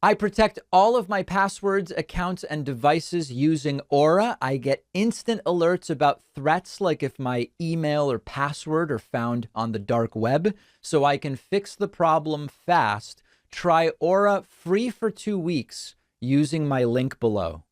I protect all of my passwords, accounts, and devices using Aura. I get instant alerts about threats, like if my email or password are found on the dark web, so I can fix the problem fast. Try Aura free for 2 weeks using my link below.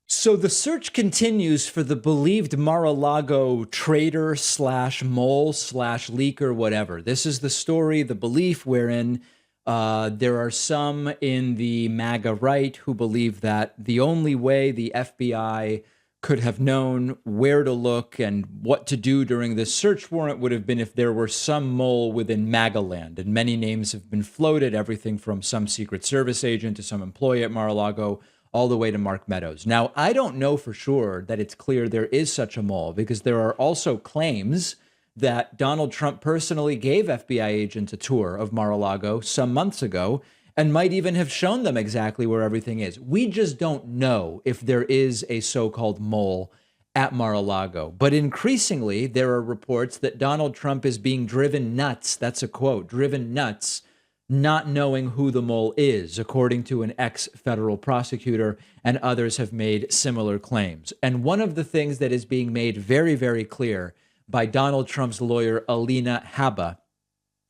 So the search continues for the believed Mar-a-Lago traitor slash mole slash leaker, whatever. This is the story, the belief wherein there are some in the MAGA right who believe that the only way the FBI could have known where to look and what to do during this search warrant would have been if there were some mole within MAGA land. And many names have been floated, everything from some Secret Service agent to some employee at Mar-a-Lago, all the way to Mark Meadows. Now, I don't know for sure that it's clear there is such a mole, because there are also claims that Donald Trump personally gave FBI agents a tour of Mar-a-Lago some months ago and might even have shown them exactly where everything is. We just don't know if there is a so-called mole at Mar-a-Lago. But increasingly, there are reports that Donald Trump is being driven nuts. That's a quote, driven nuts, not knowing who the mole is, according to an ex-federal prosecutor, and others have made similar claims. And one of the things that is being made very, very clear by Donald Trump's lawyer, Alina Habba,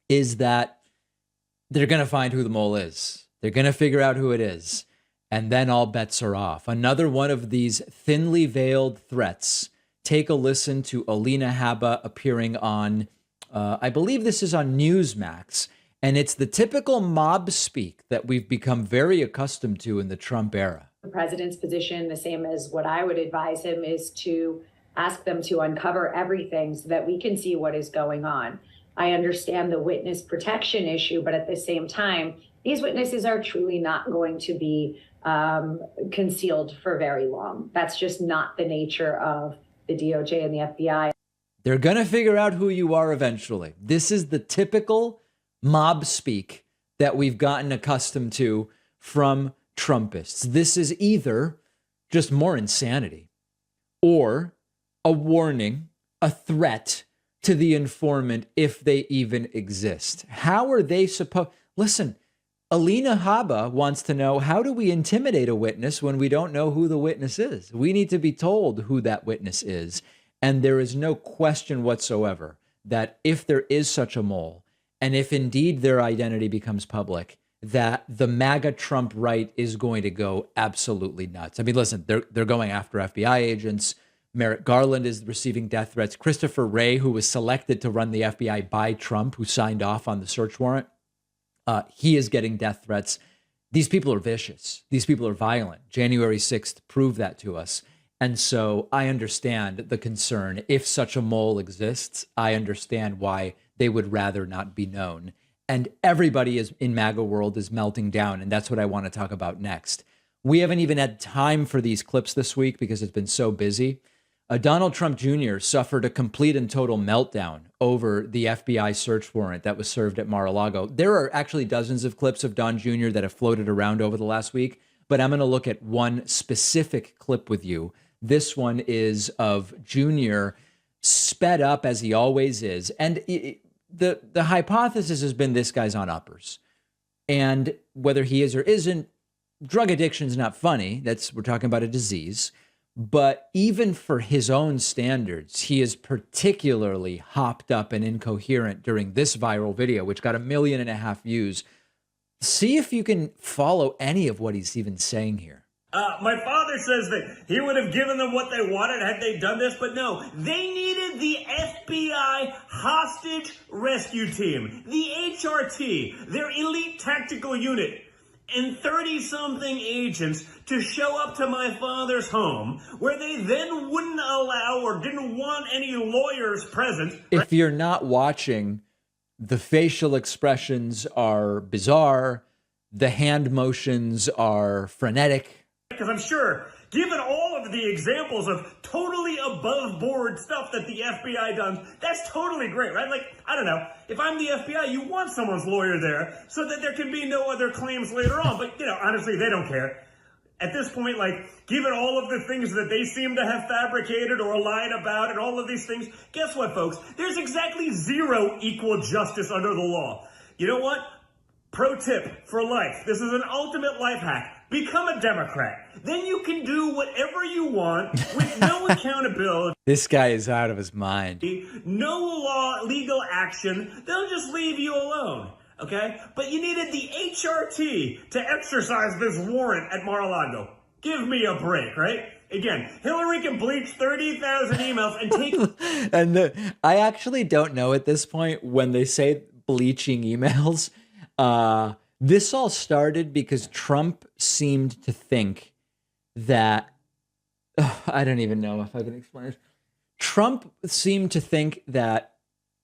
is that they're going to find who the mole is. They're going to figure out who it is. And then all bets are off. Another one of these thinly veiled threats. Take a listen to Alina Habba appearing on, I believe this is on Newsmax. And it's the typical mob speak that we've become very accustomed to in the Trump era. The president's position, the same as what I would advise him, is to ask them to uncover everything so that we can see what is going on. I understand the witness protection issue, but at the same time, these witnesses are truly not going to be concealed for very long. That's just not the nature of the DOJ and the FBI. They're going to figure out who you are eventually. This is the typical mob speak that we've gotten accustomed to from Trumpists. This is either just more insanity or a warning, a threat to the informant if they even exist. How are they supposed? Listen, Alina Habba wants to know, how do we intimidate a witness when we don't know who the witness is? We need to be told who that witness is. And there is no question whatsoever that if there is such a mole, and if indeed their identity becomes public, that the MAGA Trump right is going to go absolutely nuts. I mean, listen, they're going after FBI agents. Merrick Garland is receiving death threats. Christopher Wray, who was selected to run the FBI by Trump, who signed off on the search warrant, he is getting death threats. These people are vicious. These people are violent. January 6th proved that to us. And so I understand the concern. If such a mole exists, I understand why they would rather not be known. And everybody is in MAGA world is melting down. And that's what I want to talk about next. We haven't even had time for these clips this week because it's been so busy. Donald Trump Jr. suffered a complete and total meltdown over the FBI search warrant that was served at Mar-a-Lago. There are actually dozens of clips of Don Jr. that have floated around over the last week, but I'm going to look at one specific clip with you. This one is of Jr. sped up as he always is. And the hypothesis has been this guy's on uppers. And whether he is or isn't, drug addiction is not funny. We're talking about a disease. But even for his own standards, he is particularly hopped up and incoherent during this viral video, which got 1.5 million views. See if you can follow any of what he's even saying here. My father says that he would have given them what they wanted had they done this, but no, they needed the FBI hostage rescue team, the HRT, their elite tactical unit, and 30-something agents to show up to my father's home, where they then wouldn't allow or didn't want any lawyers present. If you're not watching, the facial expressions are bizarre. The hand motions are frenetic. Because I'm sure, given all of the examples of totally above board stuff that the FBI does, that's totally great, right? Like, I don't know, if I'm the FBI, you want someone's lawyer there so that there can be no other claims later on. But, honestly, they don't care. At this point, given all of the things that they seem to have fabricated or lied about and all of these things, guess what, folks? There's exactly zero equal justice under the law. You know what? Pro tip for life. This is an ultimate life hack. Become a Democrat. Then you can do whatever you want with no accountability. This guy is out of his mind. No legal action. They'll just leave you alone. Okay? But you needed the HRT to exercise this warrant at Mar-a-Lago. Give me a break, right? Again, Hillary can bleach 30,000 emails and take... And I actually don't know at this point when they say bleaching emails. This all started because Trump seemed to think that... I don't even know if I can explain it. Trump seemed to think that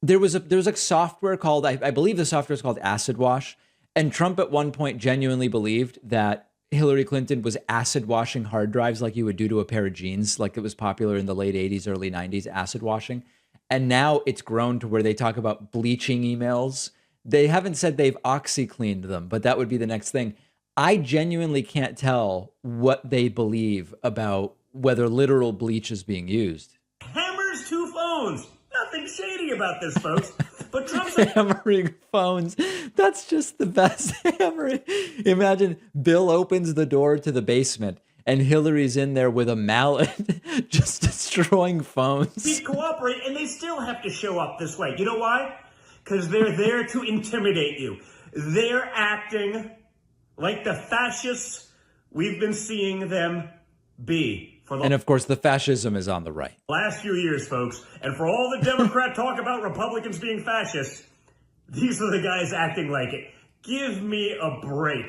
there was a software called, I believe the software is called Acid Wash. And Trump at one point genuinely believed that Hillary Clinton was acid washing hard drives like you would do to a pair of jeans, like it was popular in the late 80s, early 90s, acid washing. And now it's grown to where they talk about bleaching emails. They haven't said they've OxyCleaned them, but that would be the next thing. I genuinely can't tell what they believe about whether literal bleach is being used. Hammers two phones. Nothing shady about this, folks. But Trump's hammering phones. That's just the best. Hammering. Imagine Bill opens the door to the basement and Hillary's in there with a mallet just destroying phones. They cooperate and they still have to show up this way. You know why? Because they're there to intimidate you. They're acting like the fascists we've been seeing them be. And of course, the fascism is on the right. Last few years, folks. And for all the Democrat talk about Republicans being fascists, these are the guys acting like it. Give me a break.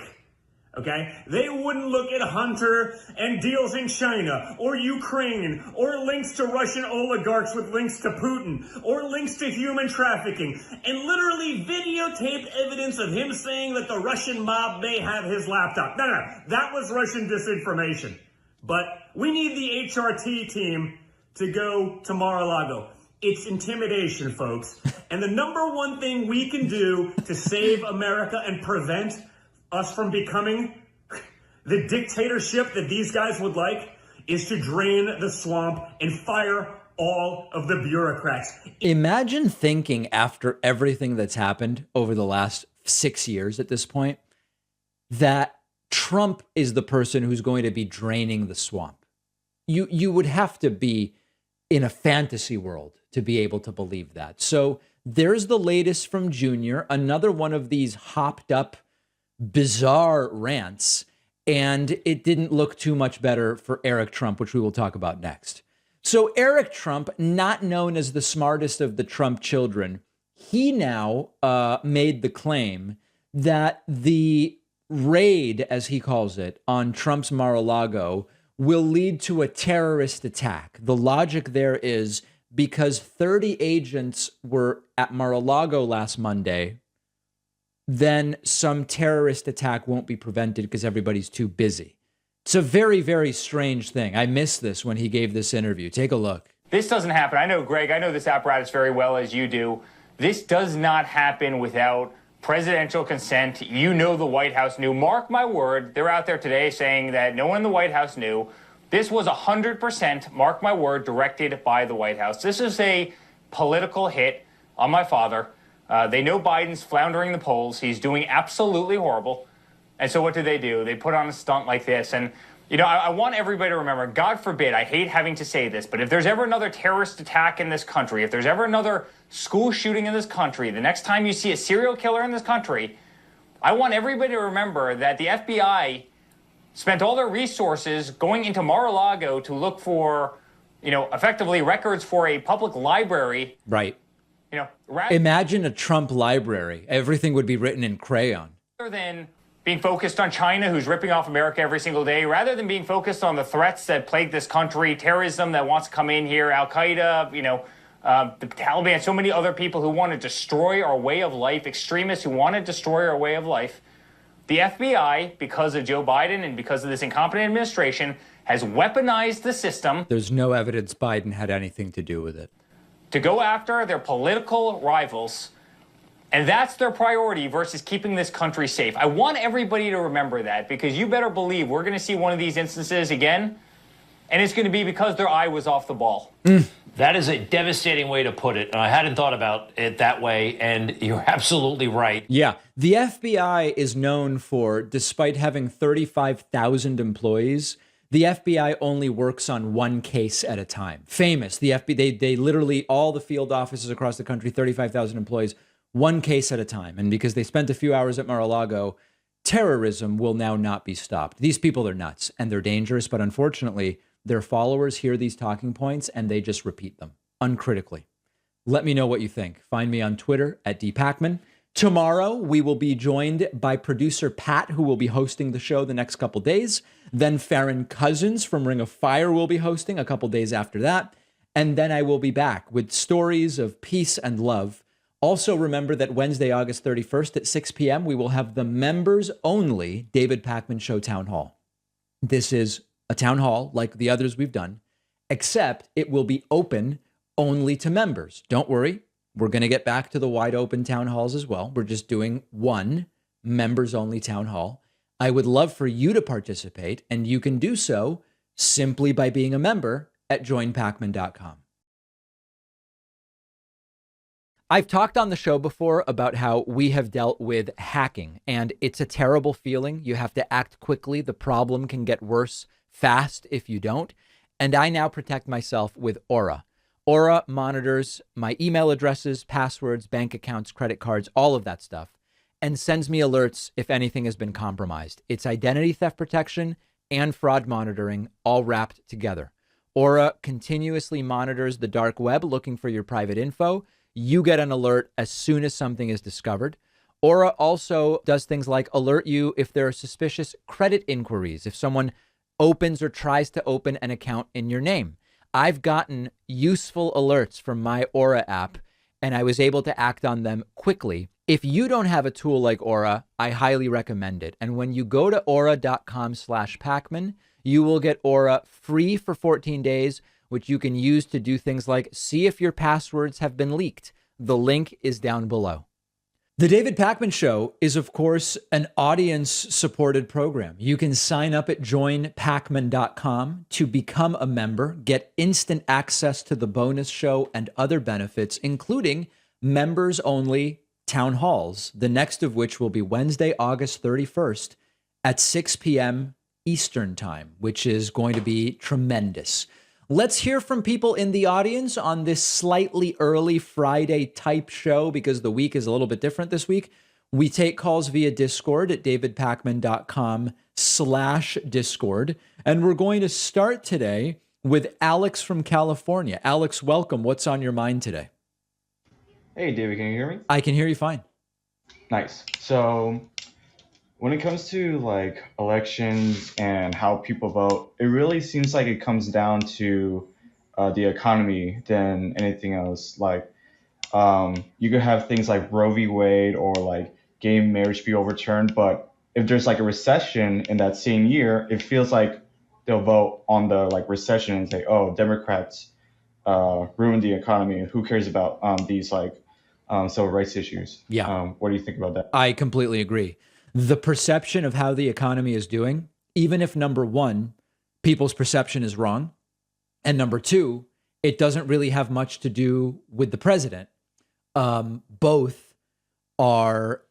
Okay? They wouldn't look at Hunter and deals in China or Ukraine or links to Russian oligarchs with links to Putin or links to human trafficking and literally videotaped evidence of him saying that the Russian mob may have his laptop. No, that was Russian disinformation. But we need the HRT team to go to Mar-a-Lago. It's intimidation, folks. And the number one thing we can do to save America and prevent us from becoming the dictatorship that these guys would like is to drain the swamp and fire all of the bureaucrats. Imagine thinking after everything that's happened over the last 6 years at this point, that Trump is the person who's going to be draining the swamp. You would have to be in a fantasy world to be able to believe that. So there's the latest from Junior, another one of these hopped up, bizarre rants, and it didn't look too much better for Eric Trump, which we will talk about next. So Eric Trump, not known as the smartest of the Trump children, he now made the claim that the raid, as he calls it, on Trump's Mar-a-Lago will lead to a terrorist attack. The logic there is because 30 agents were at Mar-a-Lago last Monday, then some terrorist attack won't be prevented because everybody's too busy. It's a very, very strange thing. I missed this when he gave this interview. Take a look. This doesn't happen. I know, Greg, I know this apparatus very well, as you do. This does not happen without presidential consent. You know the White House knew. Mark my word, they're out there today saying that no one in the White House knew. This was 100%, mark my word, directed by the White House. This is a political hit on my father. They know Biden's floundering the polls. He's doing absolutely horrible. And so what do? They put on a stunt like this. And, you know, I want everybody to remember, God forbid, I hate having to say this, but if there's ever another terrorist attack in this country, if there's ever another school shooting in this country, the next time you see a serial killer in this country, I want everybody to remember that the FBI spent all their resources going into Mar-a-Lago to look for, you know, effectively records for a public library. Right. You know, imagine a Trump library. Everything would be written in crayon. Rather than being focused on China, who's ripping off America every single day, rather than being focused on the threats that plague this country, terrorism that wants to come in here, Al-Qaeda, you know, the Taliban, so many other people who want to destroy our way of life, extremists who want to destroy our way of life. The FBI, because of Joe Biden and because of this incompetent administration, has weaponized the system. There's no evidence Biden had anything to do with it. To go after their political rivals, and that's their priority versus keeping this country safe. I want everybody to remember that, because you better believe we're going to see one of these instances again, and it's going to be because their eye was off the ball. That is a devastating way to put it. And I hadn't thought about it that way. And you're absolutely right. Yeah. The FBI is known for, despite having 35,000 employees, the FBI only works on one case at a time. Famous. The FBI, they literally, all the field offices across the country, 35,000 employees, one case at a time. And because they spent a few hours at Mar-a-Lago, terrorism will now not be stopped. These people are nuts and they're dangerous, but unfortunately, their followers hear these talking points and they just repeat them uncritically. Let me know what you think. Find me on Twitter at dpacman. Tomorrow, we will be joined by producer Pat, who will be hosting the show the next couple days. Then Farron Cousins from Ring of Fire will be hosting a couple days after that. And then I will be back with stories of peace and love. Also, remember that Wednesday, August 31st at 6 p.m., we will have the members only David Pakman Show Town Hall. This is a town hall like the others we've done, except it will be open only to members. Don't worry. We're going to get back to the wide open town halls as well. We're just doing one members only town hall. I would love for you to participate, and you can do so simply by being a member at joinpacman.com. I've talked on the show before about how we have dealt with hacking, and it's a terrible feeling. You have to act quickly. The problem can get worse fast if you don't. And I now protect myself with Aura. Aura monitors my email addresses, passwords, bank accounts, credit cards, all of that stuff, and sends me alerts if anything has been compromised. It's identity theft protection and fraud monitoring all wrapped together. Aura continuously monitors the dark web looking for your private info. You get an alert as soon as something is discovered. Aura also does things like alert you if there are suspicious credit inquiries, if someone opens or tries to open an account in your name. I've gotten useful alerts from my Aura app, and I was able to act on them quickly. If you don't have a tool like Aura, I highly recommend it. And when you go to aura.com/Pacman, you will get Aura free for 14 days, which you can use to do things like see if your passwords have been leaked. The link is down below. The David Pakman Show is, of course, an audience-supported program. You can sign up at joinpacman.com to become a member, get instant access to the bonus show and other benefits, including members-only town halls, the next of which will be Wednesday, August 31st at 6 p.m. Eastern Time, which is going to be tremendous. Let's hear from people in the audience on this slightly early Friday type show because the week is a little bit different this week. We take calls via Discord at davidpakman.com/Discord. And we're going to start today with Alex from California. Alex, welcome. What's on your mind today? Hey, David, can you hear me? I can hear you fine. Nice. So when it comes to like elections and how people vote, it really seems like it comes down to the economy than anything else. Like you could have things like Roe v. Wade or like gay marriage be overturned, but if there's like a recession in that same year, it feels like they'll vote on the like recession and say, oh, Democrats ruined the economy. Who cares about these like civil rights issues? Yeah. What do you think about that? I completely agree. The perception of how the economy is doing, even if number one, people's perception is wrong, and number two, it doesn't really have much to do with the president. Both are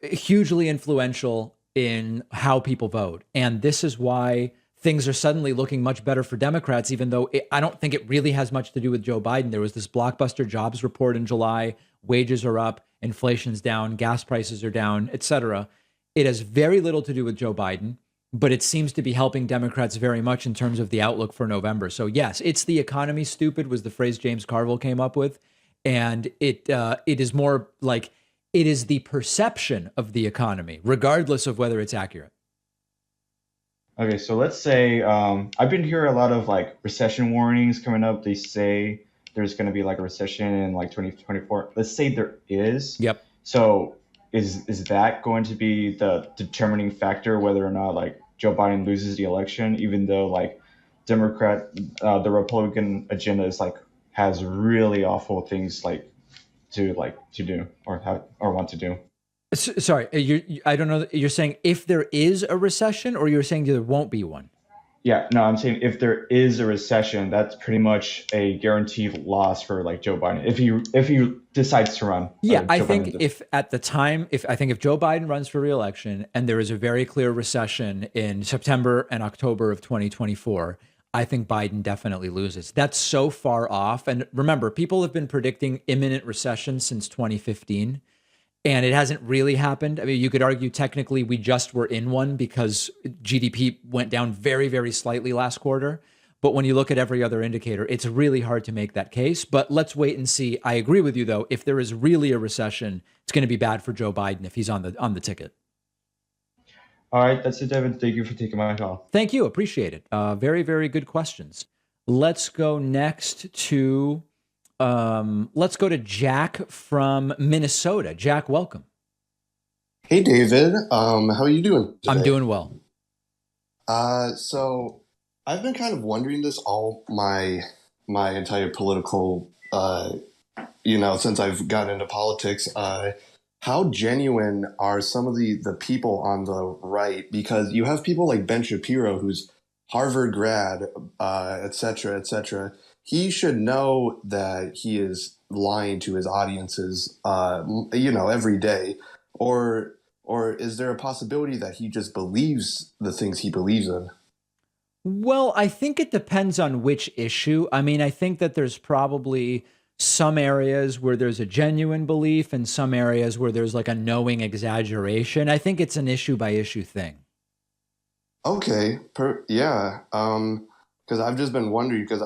hugely influential in how people vote. And this is why things are suddenly looking much better for Democrats, even though I don't think it really has much to do with Joe Biden. There was this blockbuster jobs report in July. Wages are up, inflation's down, gas prices are down, etc. It has very little to do with Joe Biden, but it seems to be helping Democrats very much in terms of the outlook for November. So yes, it's the economy stupid was the phrase James Carville came up with. And it is more like it is the perception of the economy, regardless of whether it's accurate. Okay, so let's say I've been hearing a lot of like recession warnings coming up. They say there's going to be like a recession in like 2024. Let's say there is. Yep. So is that going to be the determining factor whether or not like Joe Biden loses the election, even though like the Republican agenda is like has really awful things like to do or want to do? Sorry, I don't know. You're saying if there is a recession, or you're saying there won't be one? Yeah, no, I'm saying if there is a recession, that's pretty much a guaranteed loss for like Joe Biden if he decides to run. Yeah, I Joe think Biden. if at the time, if Joe Biden runs for re-election and there is a very clear recession in September and October of 2024, I think Biden definitely loses. That's so far off. And remember, people have been predicting imminent recession since 2015. And it hasn't really happened. I mean, you could argue technically we just were in one because GDP went down very, very slightly last quarter. But when you look at every other indicator, it's really hard to make that case. But let's wait and see. I agree with you, though. If there is really a recession, it's going to be bad for Joe Biden if he's on the ticket. All right, that's it, Devin. Thank you for taking my call. Thank you. Appreciate it. Very, very good questions. Let's go next to Jack from Minnesota. Jack, welcome. Hey, David. How are you doing today? I'm doing well. So I've been kind of wondering this all my entire political, since I've gotten into politics. How genuine are some of the people on the right? Because you have people like Ben Shapiro, who's Harvard grad, et cetera, et cetera. He should know that he is lying to his audiences, every day. Or is there a possibility that he just believes the things he believes in? Well, I think it depends on which issue. I mean, I think that there's probably some areas where there's a genuine belief and some areas where there's like a knowing exaggeration. I think it's an issue by issue thing. Okay. Yeah. Because I've just been wondering, because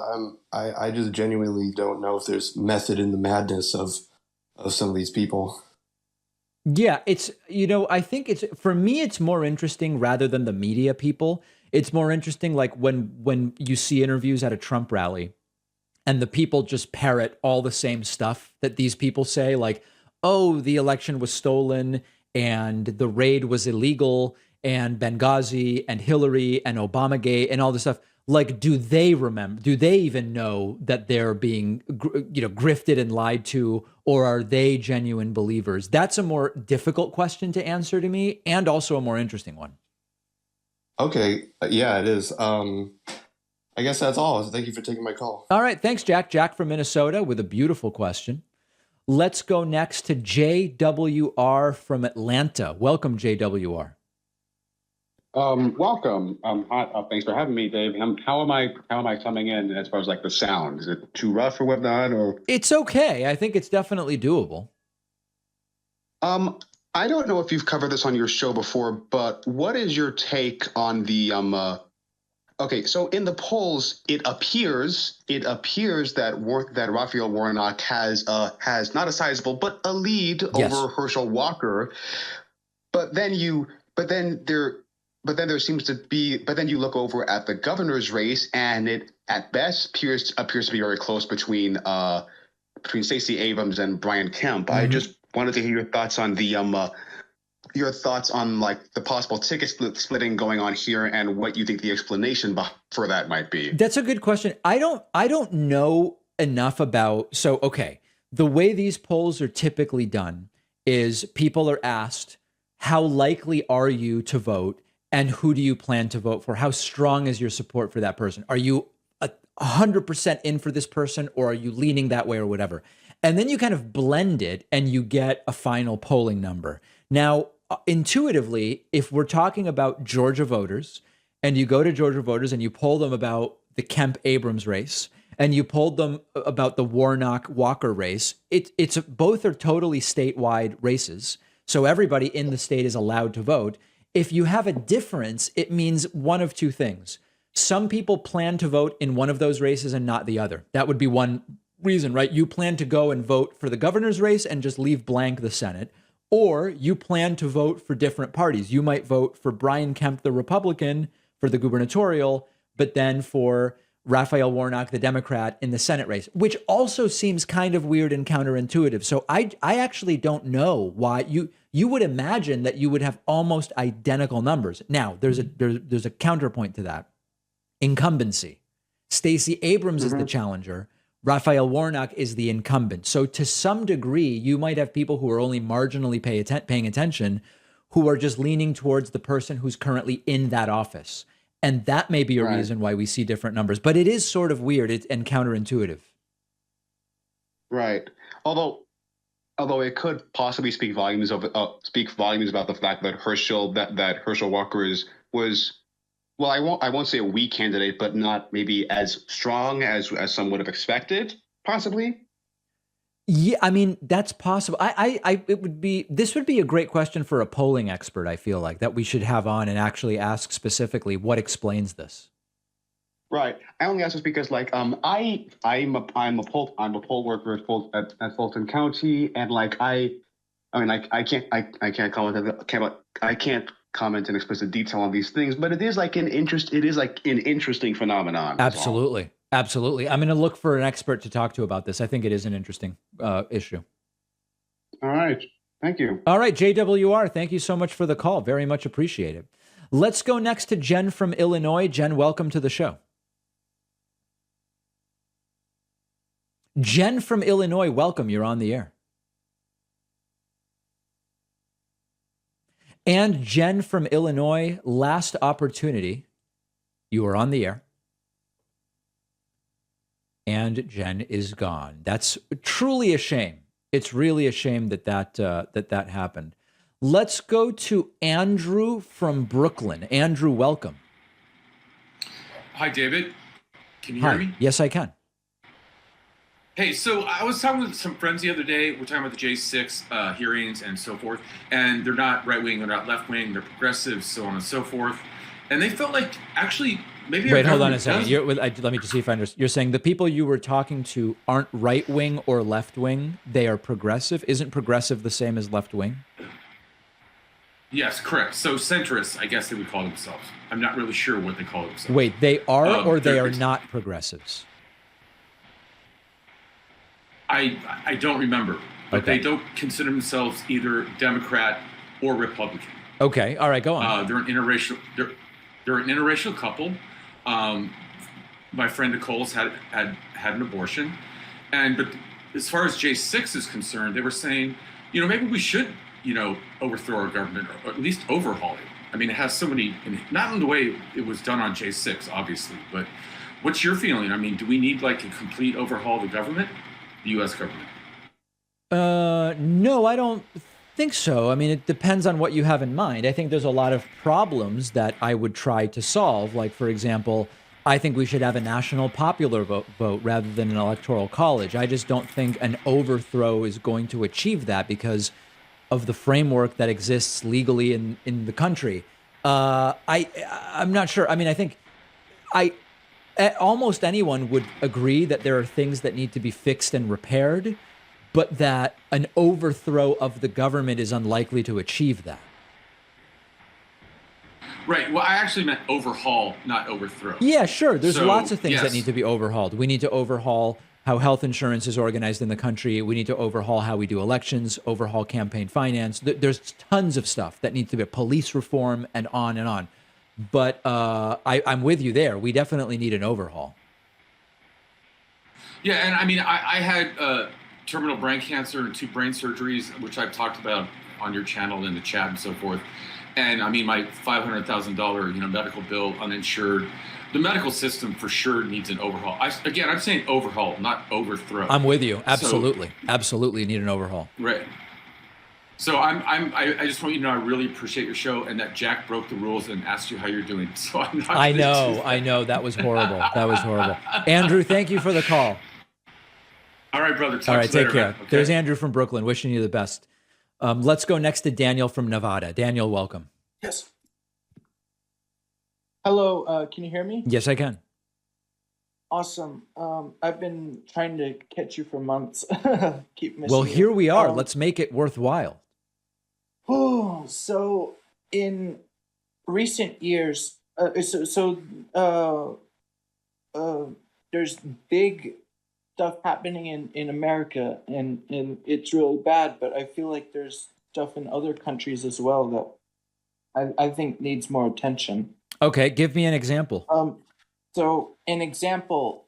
I just genuinely don't know if there's method in the madness of some of these people. Yeah, I think for me, it's more interesting rather than the media people. It's more interesting like when you see interviews at a Trump rally and the people just parrot all the same stuff that these people say, like, oh, the election was stolen and the raid was illegal and Benghazi and Hillary and Obamagate and all this stuff. Like, do they remember? Do they even know that they're being, grifted and lied to, or are they genuine believers? That's a more difficult question to answer to me, and also a more interesting one. Okay, yeah, it is. I guess that's all. Thank you for taking my call. All right, thanks, Jack. Jack from Minnesota with a beautiful question. Let's go next to JWR from Atlanta. Welcome, JWR. Welcome. Thanks for having me, Dave. How am I coming in as far as like the sound? Is it too rough or whatnot? Or it's okay. I think it's definitely doable. I don't know if you've covered this on your show before, but what is your take on the Okay, so in the polls, it appears that Raphael Warnock has not a sizable but a lead over Herschel Walker, but then there seems to be, but then you look over at the governor's race, and it at best appears to be very close between Stacey Abrams and Brian Kemp. Mm-hmm. I just wanted to hear your thoughts on like the possible ticket splitting going on here, and what you think the explanation for that might be. That's a good question. I don't know enough about. So okay, the way these polls are typically done is people are asked, how likely are you to vote? And who do you plan to vote for? How strong is your support for that person? Are you 100% in for this person, or are you leaning that way or whatever? And then you kind of blend it and you get a final polling number. Now, intuitively, if we're talking about Georgia voters and you go to Georgia voters and you poll them about the Kemp-Abrams race and you polled them about the Warnock-Walker race, it's both are totally statewide races. So everybody in the state is allowed to vote. If you have a difference, it means one of two things. Some people plan to vote in one of those races and not the other. That would be one reason, right? You plan to go and vote for the governor's race and just leave blank the Senate. Or you plan to vote for different parties. You might vote for Brian Kemp, the Republican, for the gubernatorial, but then for Raphael Warnock, the Democrat, in the Senate race, which also seems kind of weird and counterintuitive. So I actually don't know why you would imagine that you would have almost identical numbers. Now, there's a counterpoint to that. Incumbency. Stacey Abrams is the challenger. Raphael Warnock is the incumbent. So to some degree, you might have people who are only marginally paying attention, who are just leaning towards the person who's currently in that office. And that may be a Right. reason why we see different numbers. But it is sort of weird and counterintuitive. Right. Although it could possibly speak volumes about the fact that Herschel Walker was, well, I won't say a weak candidate, but not maybe as strong as some would have expected, possibly. Yeah, I mean, that's possible. This would be a great question for a polling expert, I feel like, that we should have on and actually ask specifically what explains this. Right. I only ask this because, like, I'm a poll worker at Fulton County, and like I can't comment in explicit detail on these things, but it is like an interesting phenomenon. That's all. Absolutely. Absolutely. I'm going to look for an expert to talk to about this. I think it is an interesting issue. All right. Thank you. All right, JWR, thank you so much for the call. Very much appreciated. Let's go next to Jen from Illinois. Jen, welcome to the show. Jen from Illinois, welcome. You're on the air. And Jen from Illinois, last opportunity. You are on the air. And Jen is gone. That's truly a shame. It's really a shame that that happened. Let's go to Andrew from Brooklyn. Andrew, welcome. Hi, David. Can you hear me? Yes, I can. Hey, so I was talking with some friends the other day. We're talking about the J6 hearings and so forth, and they're not right-wing, they're not left-wing, they're progressive, so on and so forth. And they felt like, actually, maybe... Wait, hold on a second. Let me just see if I understand. You're saying the people you were talking to aren't right-wing or left-wing, they are progressive? Isn't progressive the same as left-wing? Yes, correct. So centrists, I guess they would call themselves. I'm not really sure what they call themselves. Wait, they are or they are not progressives? I don't remember, but They don't consider themselves either Democrat or Republican. Okay, all right, go on. They're an interracial. They're an interracial couple. My friend Nicole's had an abortion, but as far as J6 is concerned, they were saying, maybe we should, overthrow our government or at least overhaul it. I mean, it has so many, not in the way it was done on J6, obviously, but what's your feeling? I mean, do we need like a complete overhaul of the government? The U.S. government? No, I don't think so. I mean, it depends on what you have in mind. I think there's a lot of problems that I would try to solve. Like, for example, I think we should have a national popular vote rather than an electoral college. I just don't think an overthrow is going to achieve that because of the framework that exists legally in the country. I'm not sure. I mean, I think almost anyone would agree that there are things that need to be fixed and repaired, but that an overthrow of the government is unlikely to achieve that. Right. Well, I actually meant overhaul, not overthrow. Yeah, sure. There's lots of things that need to be overhauled. We need to overhaul how health insurance is organized in the country. We need to overhaul how we do elections, overhaul campaign finance. There's tons of stuff that needs to be police reform and on and on. But I'm with you there. We definitely need an overhaul. Yeah, and I mean, I had terminal brain cancer and 2 brain surgeries, which I've talked about on your channel in the chat and so forth. And I mean, my $500,000 medical bill, uninsured. The medical system for sure needs an overhaul. I'm saying overhaul, not overthrow. I'm with you. Absolutely, absolutely need an overhaul. Right. So I just want you to know I really appreciate your show and that Jack broke the rules and asked you how you're doing. So I'm not. I know. That was horrible. That was horrible. Andrew, thank you for the call. All right, brother. All right, take later, care. man. Okay. There's Andrew from Brooklyn. Wishing you the best. Let's go next to Daniel from Nevada. Daniel, welcome. Yes. Hello. Can you hear me? Yes, I can. Awesome. I've been trying to catch you for months. Keep missing Well, you. here we are. Let's make it worthwhile. Oh, so in recent years, there's big stuff happening in America, and it's really bad. But I feel like there's stuff in other countries as well that I think needs more attention. Okay, give me an example. So an example,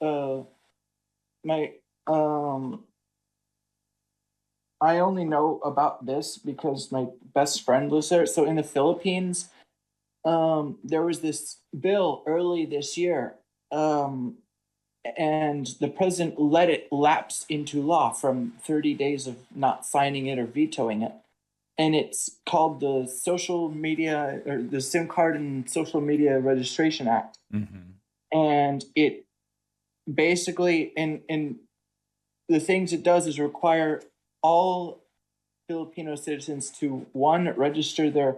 I only know about this because my best friend lives there. So in the Philippines, there was this bill early this year, and the president let it lapse into law from 30 days of not signing it or vetoing it. And it's called the Social Media, or the SIM Card and Social Media Registration Act. And it basically, and the things it does is require all Filipino citizens to, one, register their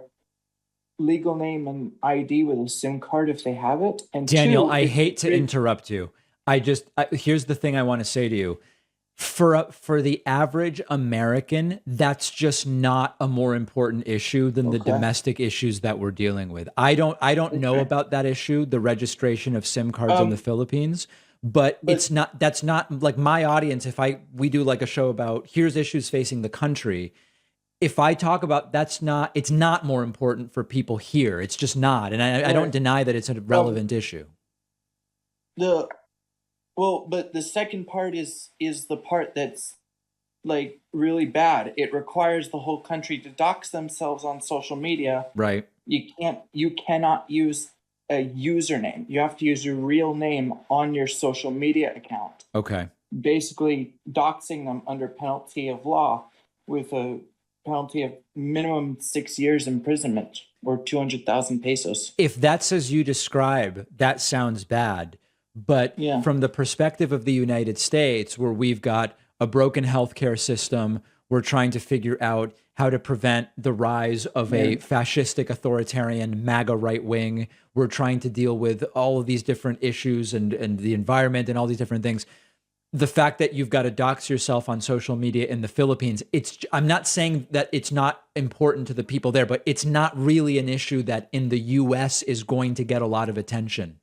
legal name and ID with a SIM card if they have it. And Daniel, two, I hate to interrupt you. Here's the thing I want to say to you. For the average American, that's just not a more important issue than the domestic issues that we're dealing with. I don't know about that issue, the registration of SIM cards in the Philippines, but that's not like my audience. If we do like a show about here's issues facing the country, if I talk about it's not more important for people here. It's just not. And I don't deny that it's a relevant issue. But the second part is the part that's like really bad. It requires the whole country to dox themselves on social media. Right. You cannot use a username. You have to use your real name on your social media account. Okay. Basically doxing them under penalty of law with a penalty of minimum 6 years imprisonment or 200,000 pesos. If that's as you describe, that sounds bad. But from the perspective of the United States, where we've got a broken healthcare system, we're trying to figure out how to prevent the rise of a fascistic, authoritarian, MAGA right wing. We're trying to deal with all of these different issues and the environment and all these different things. The fact that you've got to dox yourself on social media in the Philippines, I'm not saying that it's not important to the people there, but it's not really an issue that in the US is going to get a lot of attention.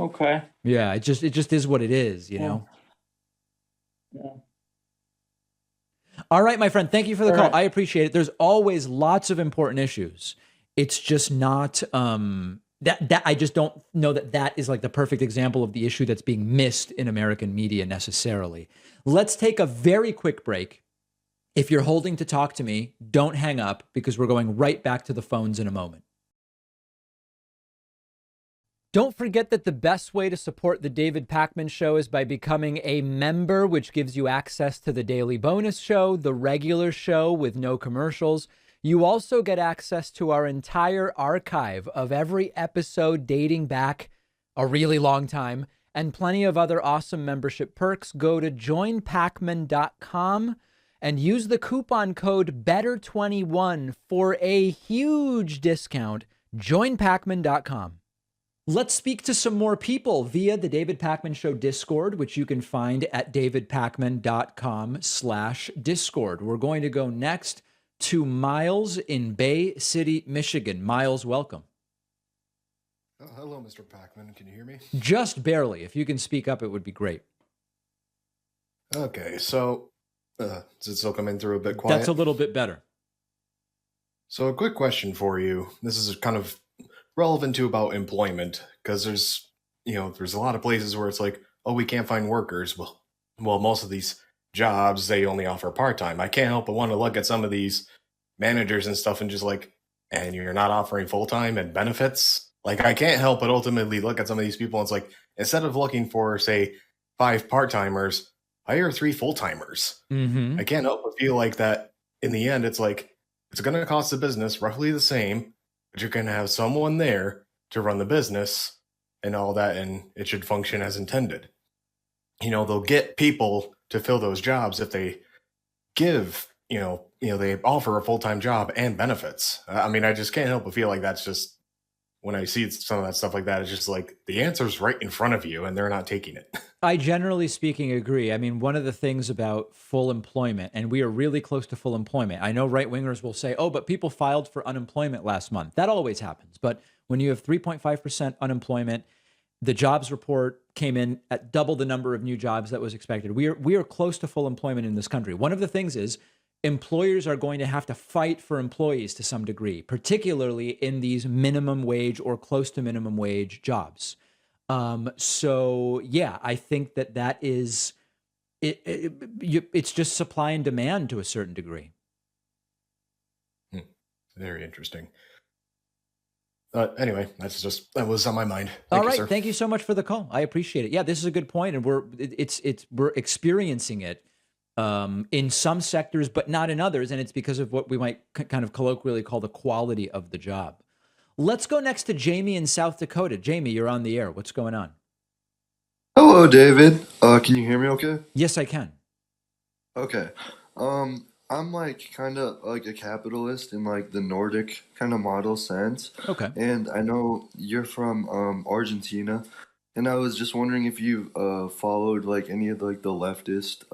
Okay. Yeah, it just is what it is, you know? Yeah. All right, my friend, thank you for the call. Right. I appreciate it. There's always lots of important issues. It's just not that I just don't know that is like the perfect example of the issue that's being missed in American media necessarily. Let's take a very quick break. If you're holding to talk to me, don't hang up because we're going right back to the phones in a moment. Don't forget that the best way to support the David Pakman Show is by becoming a member, which gives you access to the daily bonus show, the regular show with no commercials. You also get access to our entire archive of every episode dating back a really long time and plenty of other awesome membership perks. Go to joinpakman.com and use the coupon code BETTER21 for a huge discount. Joinpakman.com. Let's speak to some more people via the David Pakman Show Discord, which you can find at davidpakman.com/Discord. We're going to go next to Miles in Bay City, Michigan. Miles, welcome. Oh, hello, Mr. Pakman. Can you hear me? Just barely. If you can speak up, it would be great. Okay, so is it still coming through a bit quiet? That's a little bit better. So a quick question for you. This is kind of relevant to about employment, because there's a lot of places where it's like, oh, we can't find workers. Well, most of these jobs, they only offer part-time. I can't help but want to look at some of these managers and stuff and just like, and you're not offering full-time and benefits. Like, I can't help but ultimately look at some of these people and it's like, instead of looking for, say, 5 part-timers, hire 3 full-timers. I can't help but feel like that in the end, it's like, it's going to cost the business roughly the same, but you're going to have someone there to run the business and all that, and it should function as intended. They'll get people to fill those jobs if they give, they offer a full-time job and benefits. I mean, I just can't help but feel like that's just, when I see some of that stuff like that, it's just like the answer's right in front of you and they're not taking it. I generally speaking agree. I mean, one of the things about full employment, and we are really close to full employment. I know right-wingers will say, oh, but people filed for unemployment last month. That always happens. But when you have 3.5% unemployment, the jobs report came in at double the number of new jobs that was expected. We are close to full employment in this country. One of the things is employers are going to have to fight for employees to some degree, particularly in these minimum wage or close to minimum wage jobs. So yeah, I think that is it's just supply and demand to a certain degree. Very interesting. Anyway, that was on my mind. All Thank you, right, sir. thank you so much for the call. I appreciate it. Yeah, this is a good point, and we're experiencing it in some sectors, but not in others, and it's because of what we might kind of colloquially call the quality of the job. Let's go next to Jamie in South Dakota. Jamie, you're on the air. What's going on? Hello, David. Can you hear me okay? Yes, I can. Okay. I'm like kind of like a capitalist in like the Nordic kind of model sense. Okay. And I know you're from Argentina, and I was just wondering if you followed like any of like the leftist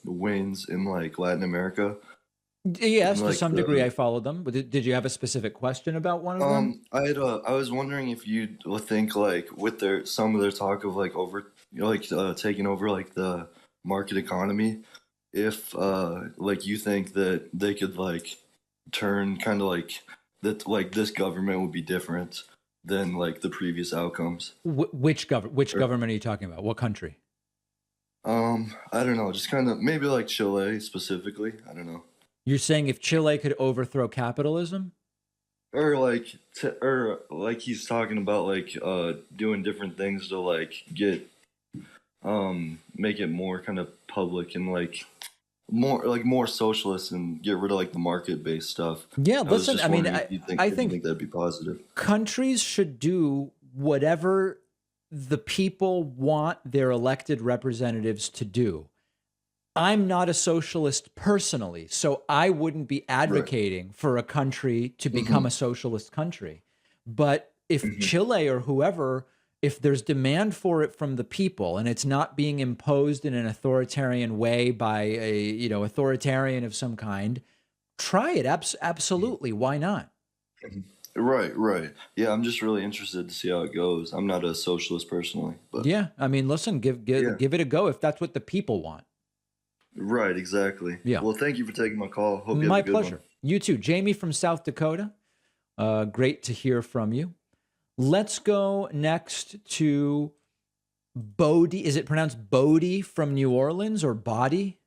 wins in like Latin America. Yes, to Like some the degree, I followed them. But did you have a specific question about one of them? I was wondering if you think like with some of their talk of like taking over like the market economy, if like you think that they could like turn kind of like that, like this government would be different than like the previous outcomes. Which government are you talking about? What country? I don't know, just kind of maybe like Chile specifically. I don't know. You're saying if Chile could overthrow capitalism? Or like he's talking about like doing different things to like get make it more kind of public and like more socialist and get rid of like the market based stuff. Yeah, I was listen, just I mean, wondering if you I if you think think that'd be positive. countries should do whatever the people want their elected representatives to do. I'm not a socialist personally, so I wouldn't be advocating for a country to become a socialist country. But if Chile or whoever, if there's demand for it from the people and it's not being imposed in an authoritarian way by a authoritarian of some kind, try it. Absolutely. Why not? Right. Yeah, I'm just really interested to see how it goes. I'm not a socialist personally, but Yeah. I mean, listen, give it a go if that's what the people want. right, exactly. Yeah. Well, thank you for taking my call. Hope you have My a good pleasure. one. You too. Jamie from South Dakota. Great to hear from you. Let's go next to Bodie. Is it pronounced Bodie from New Orleans or Body?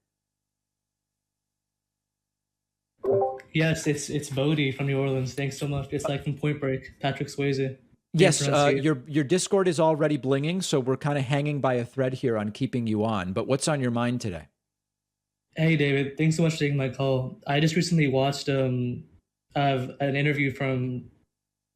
Yes, it's Bodie from New Orleans. Thanks so much. It's like from Point Break, Patrick Swayze. Yes, Pronunciation. your Discord is already blinging, so we're kind of hanging by a thread here on keeping you on. But what's on your mind today? Hey David, thanks so much for taking my call. I just recently watched an interview from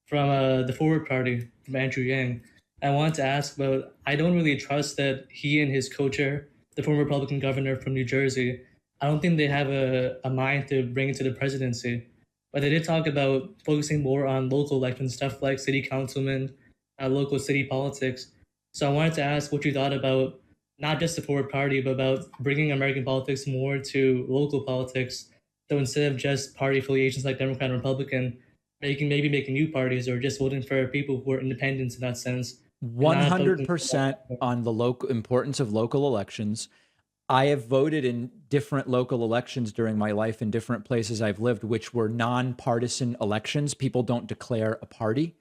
the Forward Party from Andrew Yang. I wanted to ask about. I don't really trust that he and his co-chair, the former Republican governor from New Jersey, I don't think they have a mind to bring it to the presidency. But they did talk about focusing more on local elections, stuff like city councilmen, local city politics. So I wanted to ask what you thought about not just the Forward Party, but about bringing American politics more to local politics. So instead of just party affiliations like Democrat and Republican, making new parties or just voting for people who are independents in that sense. 100% on the local importance of local elections. I have voted in different local elections during my life in different places I've lived, which were nonpartisan elections. People don't declare a party.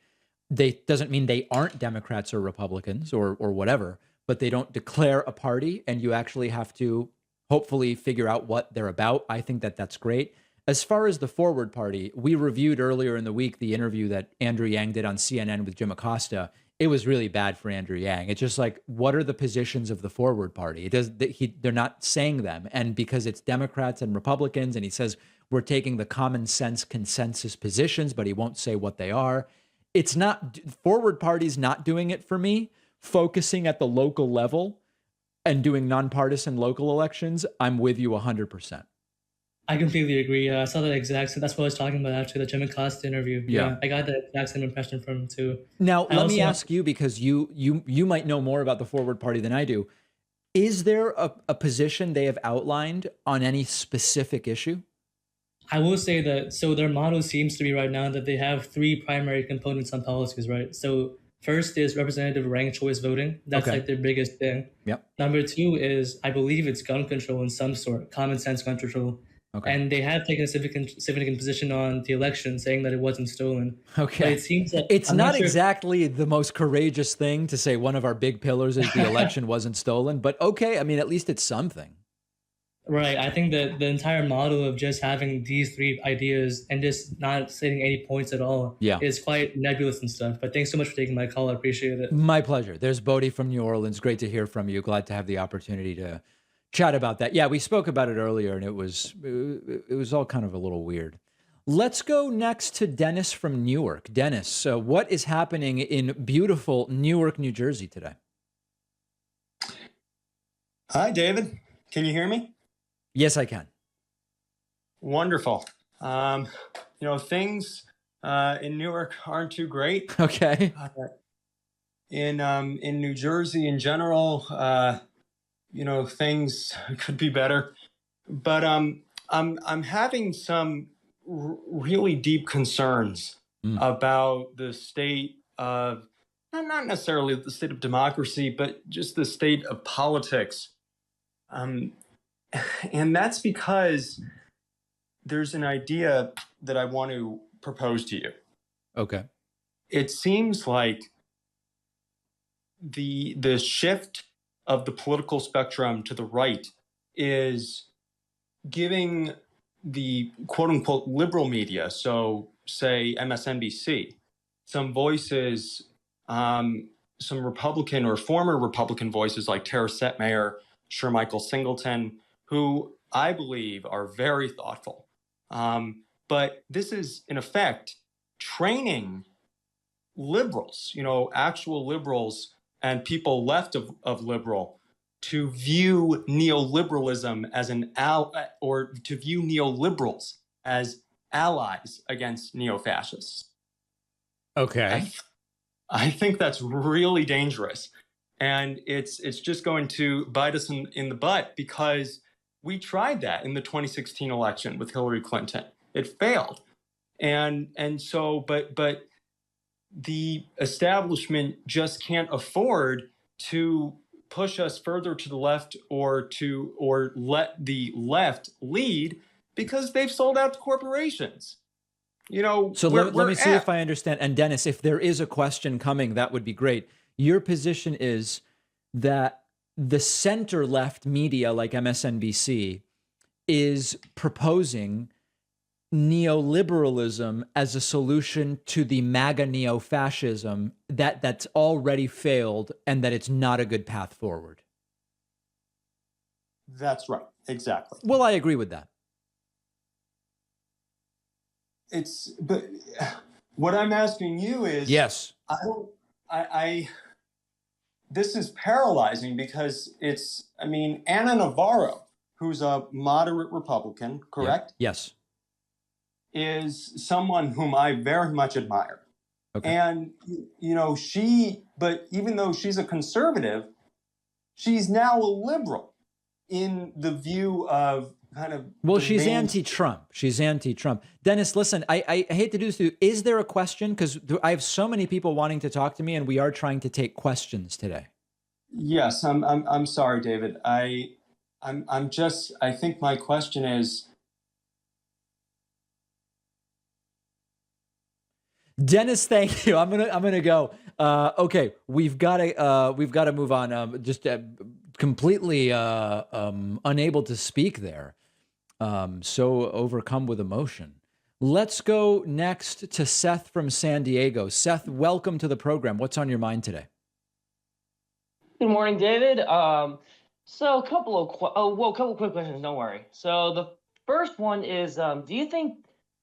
Doesn't mean they aren't Democrats or Republicans or whatever, but they don't declare a party, and you actually have to hopefully figure out what they're about. I think that's great. As far as the Forward Party, we reviewed earlier in the week the interview that Andrew Yang did on CNN with Jim Acosta. It was really bad for Andrew Yang. It's just like, what are the positions of the Forward Party? They're not saying them. And because it's Democrats and Republicans, and he says we're taking the common sense consensus positions, but he won't say what they are. It's not, Forward Party's not doing it for me. Focusing at the local level and doing nonpartisan local elections, I'm with you 100%. I completely agree. I saw that exact. That's what I was talking about actually. The Jim Acosta interview. Yeah. I got the exact same impression from him too. Now, let me ask you, because you might know more about the Forward Party than I do. Is there a position they have outlined on any specific issue? I will say that. So their motto seems to be right now that they have three primary components on policies, right? So first is representative ranked choice voting. That's Okay. like their biggest thing. Yep. Number two is, I believe it's gun control in some sort, common sense gun control. Okay. And they have taken a significant position on the election, saying that it wasn't stolen. Okay. But it seems that It's I'm not sure if- exactly the most courageous thing to say one of our big pillars is the election wasn't stolen, but okay, I mean, at least it's something. Right. I think that the entire model of just having these three ideas and just not stating any points at all is quite nebulous and stuff. But thanks so much for taking my call. I appreciate it. My pleasure. There's Bodie from New Orleans. Great to hear from you. Glad to have the opportunity to chat about that. Yeah, we spoke about it earlier, and it was all kind of a little weird. Let's go next to Dennis from Newark. Dennis, what is happening in beautiful Newark, New Jersey today? Hi, David. Can you hear me? Yes, I can. Wonderful. Things in Newark aren't too great. Okay. In New Jersey in general, things could be better. But I'm having some really deep concerns about the state of not necessarily the state of democracy, but just the state of politics. And that's because there's an idea that I want to propose to you. Okay. It seems like the shift of the political spectrum to the right is giving the quote unquote liberal media, so say MSNBC, some voices, some Republican or former Republican voices like Tara Setmayer, Sir Michael Singleton, who I believe are very thoughtful. But this is, in effect, training liberals, actual liberals and people left of liberal to view neoliberalism as or to view neoliberals as allies against neo-fascists. Okay. I think that's really dangerous. And it's just going to bite us in the butt, because we tried that in the 2016 election with Hillary Clinton. It failed. And so, but the establishment just can't afford to push us further to the left or let the left lead, because they've sold out to corporations. So let me see if I understand. And Dennis, if there is a question coming, that would be great. Your position is that the center left media like MSNBC is proposing neoliberalism as a solution to the MAGA neo-fascism that's already failed, and that it's not a good path forward. That's right. Exactly. Well, I agree with that. But what I'm asking you is, yes, this is paralyzing, because Anna Navarro, who's a moderate Republican, correct? Yes. Is someone whom I very much admire. Okay. And, but even though she's a conservative, she's now a liberal in the view of kind of... Well, she's anti-Trump. She's anti-Trump. Dennis, listen, I hate to do this to you. Is there a question? Because I have so many people wanting to talk to me, and we are trying to take questions today. Yes, I'm sorry, David. I think my question is... Dennis, thank you. I'm gonna go. Okay, we've got to move on. Just completely unable to speak there. So overcome with emotion. Let's go next to Seth from San Diego. Seth, welcome to the program. What's on your mind today? Good morning, David. So a couple of quick questions. Don't worry. So the first one is, do you think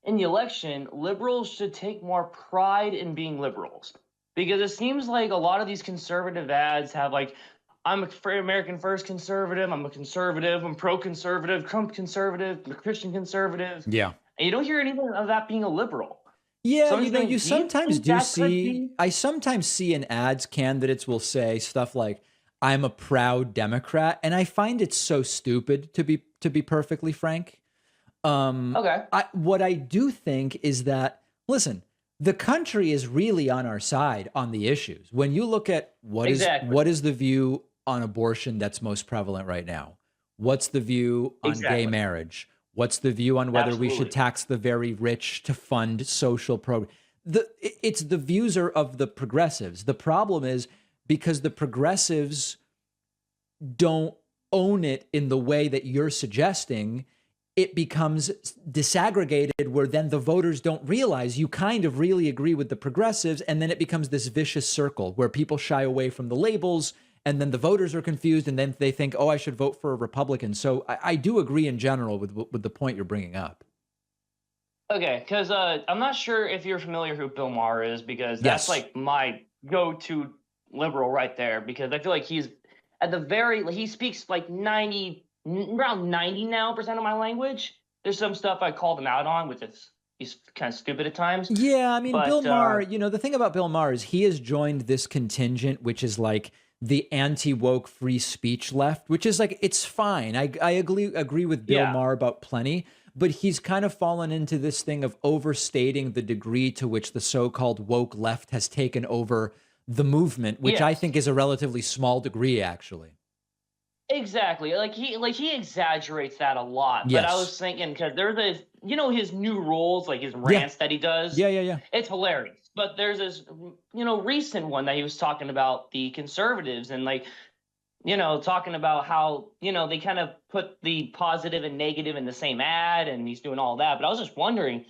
in the election, liberals should take more pride in being liberals? Because it seems like a lot of these conservative ads have I'm a American First conservative, I'm a conservative, I'm pro-conservative, Trump conservative, I'm a Christian conservative. Yeah. And you don't hear anything of that being a liberal. Yeah, so you sometimes do see, I sometimes see in ads, candidates will say stuff like, I'm a proud Democrat. And I find it so stupid, to be perfectly frank. Okay. What I do think is that, listen, the country is really on our side on the issues. When you look at what is the view on abortion that's most prevalent right now? What's the view on gay marriage? What's the view on whether we should tax the very rich to fund social programs? It's the views of the progressives. The problem is because the progressives don't own it in the way that you're suggesting, it becomes disaggregated where then the voters don't realize you kind of really agree with the progressives. And then it becomes this vicious circle where people shy away from the labels and then the voters are confused and then they think, oh, I should vote for a Republican. So I do agree in general with the point you're bringing up. Okay, because I'm not sure if you're familiar who Bill Maher is, because that's Yes. like my go-to liberal right there, because I feel like he's at the very, he speaks like around 90 now % of my language. There's some stuff I called him out on, which is, he's kind of stupid at times. Yeah, I mean, But, Bill Maher, the thing about Bill Maher is he has joined this contingent, which is like the anti-woke free speech left, which is like, it's fine. I agree with Bill Maher about plenty, but he's kind of fallen into this thing of overstating the degree to which the so-called woke left has taken over the movement, which I think is a relatively small degree, actually. Exactly. Like he exaggerates that a lot. But I Yes. was thinking, because there's this, his new rules, like his rants that he does. Yeah. It's hilarious. But there's this, recent one that he was talking about the conservatives and like, talking about how, they kind of put the positive and negative in the same ad, and he's doing all that. But I was just wondering,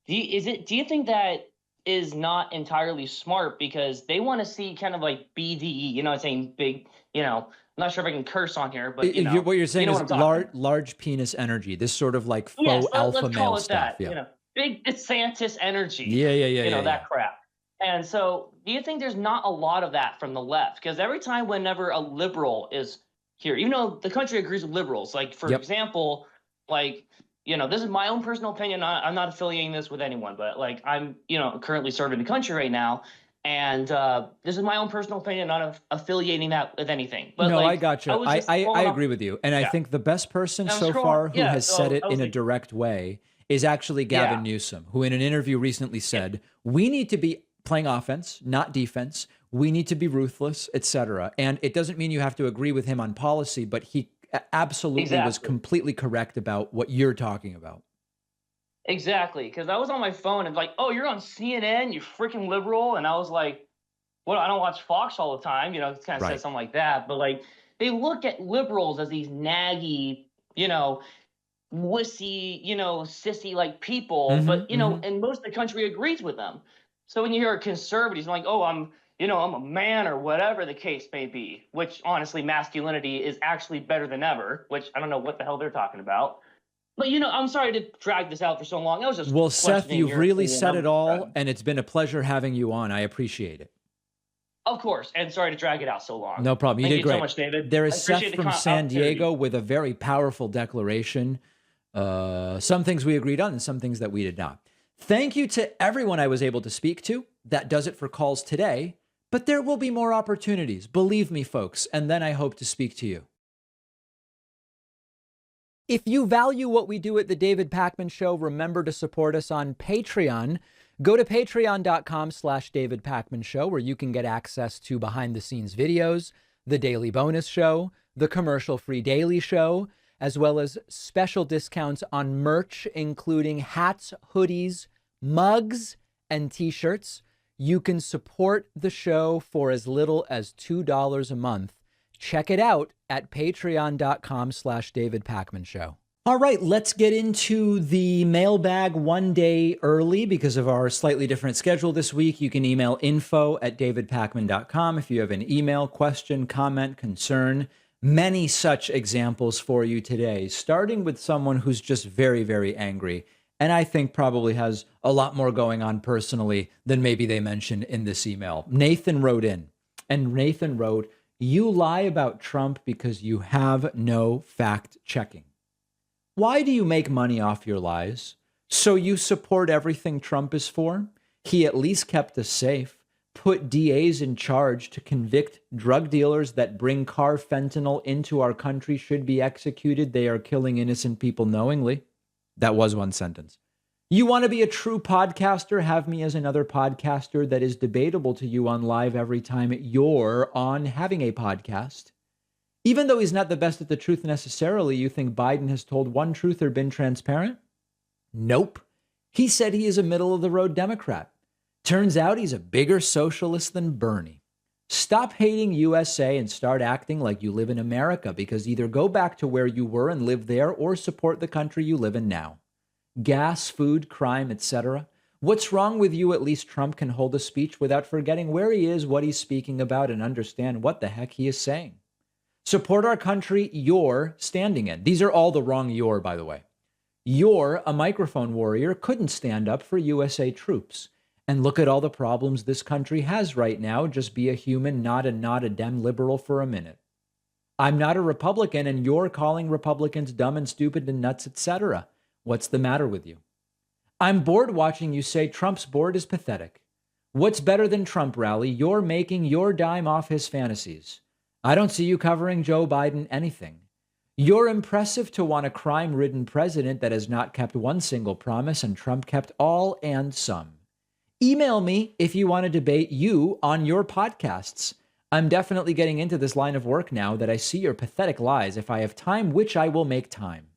do you think that is not entirely smart, because they want to see kind of like BDE, saying big, I'm not sure if I can curse on here, but What you're saying what is I'm talking large penis energy, this sort of like faux Yes, alpha let's male call it stuff. that. Big DeSantis energy. Yeah. That crap. And so, do you think there's not a lot of that from the left? Because every time, whenever a liberal is here, even though the country agrees with liberals, like for example, like this is my own personal opinion. I'm not affiliating this with anyone, but like I'm currently serving the country right now, and this is my own personal opinion, not affiliating that with anything. But no, like, I got you. I agree with you. And I think the best person so far who has said it in a direct way is actually Gavin Newsom, who in an interview recently said, we need to be playing offense, not defense. We need to be ruthless, etc. And it doesn't mean you have to agree with him on policy, but he absolutely was completely correct about what you're talking about. Exactly, because I was on my phone and like, oh, you're on CNN, you freaking liberal, and I was like, well, I don't watch Fox all the time, it kind of said something like that, but like they look at liberals as these naggy, wussy, sissy like people, but and most of the country agrees with them. So when you hear conservatives like, oh, I'm a man or whatever the case may be, which honestly masculinity is actually better than ever, which I don't know what the hell they're talking about. But I'm sorry to drag this out for so long. I was just Seth, you've really said it all, and it's been a pleasure having you on. I appreciate it. Of course, and sorry to drag it out so long. No problem. You Thank did great. So much, David. There is Seth the from San opportunity. Diego with a very powerful declaration. Some things we agreed on and some things that we did not. Thank you to everyone I was able to speak to. That does it for calls today, but there will be more opportunities. Believe me, folks, and then I hope to speak to you. If you value what we do at The David Pakman Show, remember to support us on Patreon. Go to patreon.com/David Pakman Show, where you can get access to behind-the-scenes videos, the daily bonus show, the commercial-free daily show, as well as special discounts on merch, including hats, hoodies, mugs, and t-shirts. You can support the show for as little as $2 a month. Check it out at patreon.com/David Pakman Show. All right, let's get into the mailbag one day early because of our slightly different schedule this week. You can email info@davidpakman.com if you have an email, question, comment, concern. Many such examples for you today, starting with someone who's just very, very angry, and I think probably has a lot more going on personally than maybe they mentioned in this email. Nathan wrote in, and Nathan wrote, "You lie about Trump because you have no fact checking. Why do you make money off your lies? So you support everything Trump is for? He at least kept us safe. Put DAs in charge to convict drug dealers that bring fentanyl into our country should be executed. They are killing innocent people knowingly." That was one sentence. "You want to be a true podcaster? Have me as another podcaster that is debatable to you on live every time you're on having a podcast. Even though he's not the best at the truth necessarily, you think Biden has told one truth or been transparent? Nope. He said he is a middle-of-the-road Democrat. Turns out he's a bigger socialist than Bernie. Stop hating USA and start acting like you live in America, because either go back to where you were and live there or support the country you live in now. Gas, food, crime, etc. What's wrong with you? At least Trump can hold a speech without forgetting where he is, what he's speaking about, and understand what the heck he is saying. Support our country you're standing in. These are all the wrong you're, by the way. You're a microphone warrior, couldn't stand up for USA troops. And look at all the problems this country has right now. Just be a human, not a Dem liberal for a minute. I'm not a Republican, and you're calling Republicans dumb and stupid and nuts, etc. What's the matter with you? I'm bored watching you say Trump's board is pathetic. What's better than Trump rally? You're making your dime off his fantasies. I don't see you covering Joe Biden anything. You're impressive to want a crime-ridden president that has not kept one single promise, and Trump kept all and some. Email me if you want to debate you on your podcasts. I'm definitely getting into this line of work now that I see your pathetic lies if I have time, which I will make time.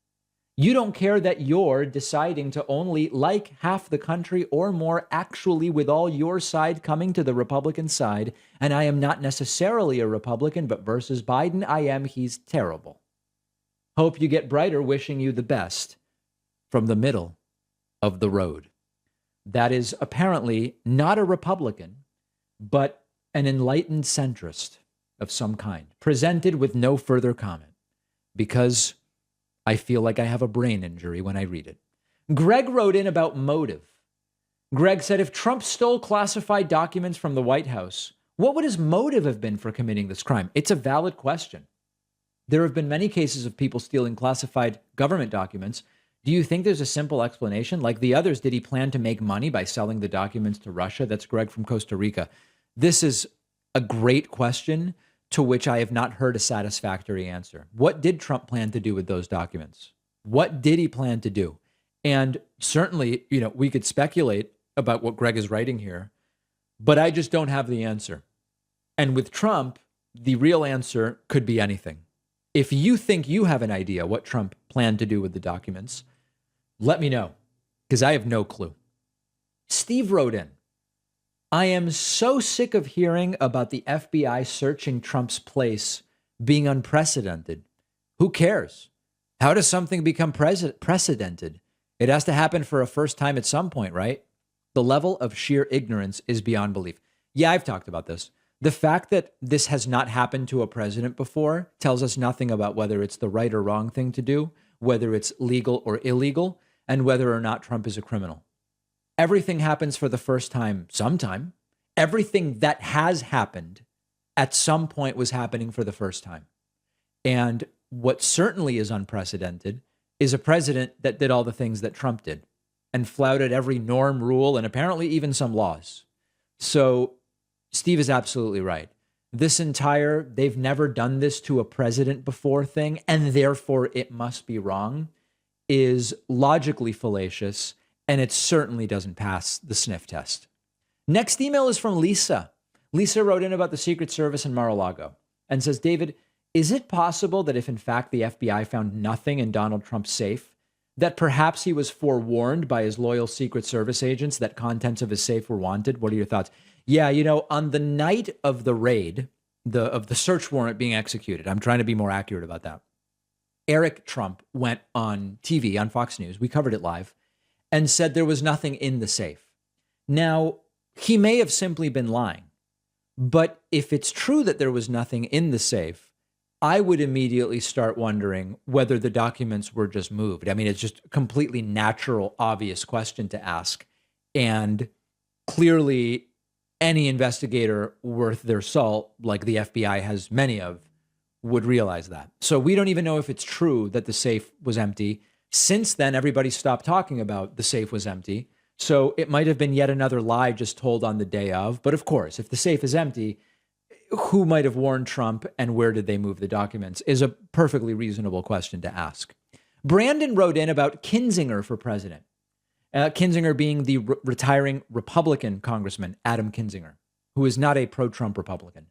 You don't care that you're deciding to only like half the country or more, actually, with all your side coming to the Republican side. And I am not necessarily a Republican, but versus Biden, I am. He's terrible. Hope you get brighter. Wishing you the best from the middle of the road. That is apparently not a Republican, but an enlightened centrist of some kind, presented with no further comment, because I feel like I have a brain injury when I read it. Greg wrote in about motive. Greg said, if Trump stole classified documents from the White House, what would his motive have been for committing this crime? It's a valid question. There have been many cases of people stealing classified government documents. Do you think there's a simple explanation? Like the others, did he plan to make money by selling the documents to Russia? That's Greg from Costa Rica. This is a great question to which I have not heard a satisfactory answer. What did Trump plan to do with those documents? What did he plan to do? And certainly, we could speculate about what Greg is writing here, but I just don't have the answer. And with Trump, the real answer could be anything. If you think you have an idea what Trump planned to do with the documents, let me know, because I have no clue. Steve wrote in, I am so sick of hearing about the FBI searching Trump's place being unprecedented. Who cares? How does something become precedented? It has to happen for a first time at some point, right? The level of sheer ignorance is beyond belief. Yeah, I've talked about this. The fact that this has not happened to a president before tells us nothing about whether it's the right or wrong thing to do, whether it's legal or illegal, and whether or not Trump is a criminal. Everything happens for the first time sometime. Everything that has happened at some point was happening for the first time. And what certainly is unprecedented is a president that did all the things that Trump did and flouted every norm, rule, and apparently even some laws. So Steve is absolutely right. This entire, they've never done this to a president before thing, and therefore it must be wrong, is logically fallacious, and it certainly doesn't pass the sniff test. Next email is from Lisa. Lisa wrote in about the Secret Service in Mar-a-Lago and says, David, is it possible that if in fact the FBI found nothing in Donald Trump's safe, that perhaps he was forewarned by his loyal Secret Service agents that contents of his safe were wanted? What are your thoughts? Yeah, on the night of the raid, of the search warrant being executed, I'm trying to be more accurate about that. Eric Trump went on TV, on Fox News, we covered it live, and said there was nothing in the safe. Now, he may have simply been lying, but if it's true that there was nothing in the safe, I would immediately start wondering whether the documents were just moved. I mean, it's just a completely natural, obvious question to ask. And clearly, any investigator worth their salt, like the FBI has many of, would realize that. So we don't even know if it's true that the safe was empty. Since then, everybody stopped talking about the safe was empty. So it might have been yet another lie just told on the day of. But of course, if the safe is empty, who might have warned Trump and where did they move the documents is a perfectly reasonable question to ask. Brandon wrote in about Kinzinger for president. Kinzinger being the retiring Republican Congressman, Adam Kinzinger, who is not a pro-Trump Republican.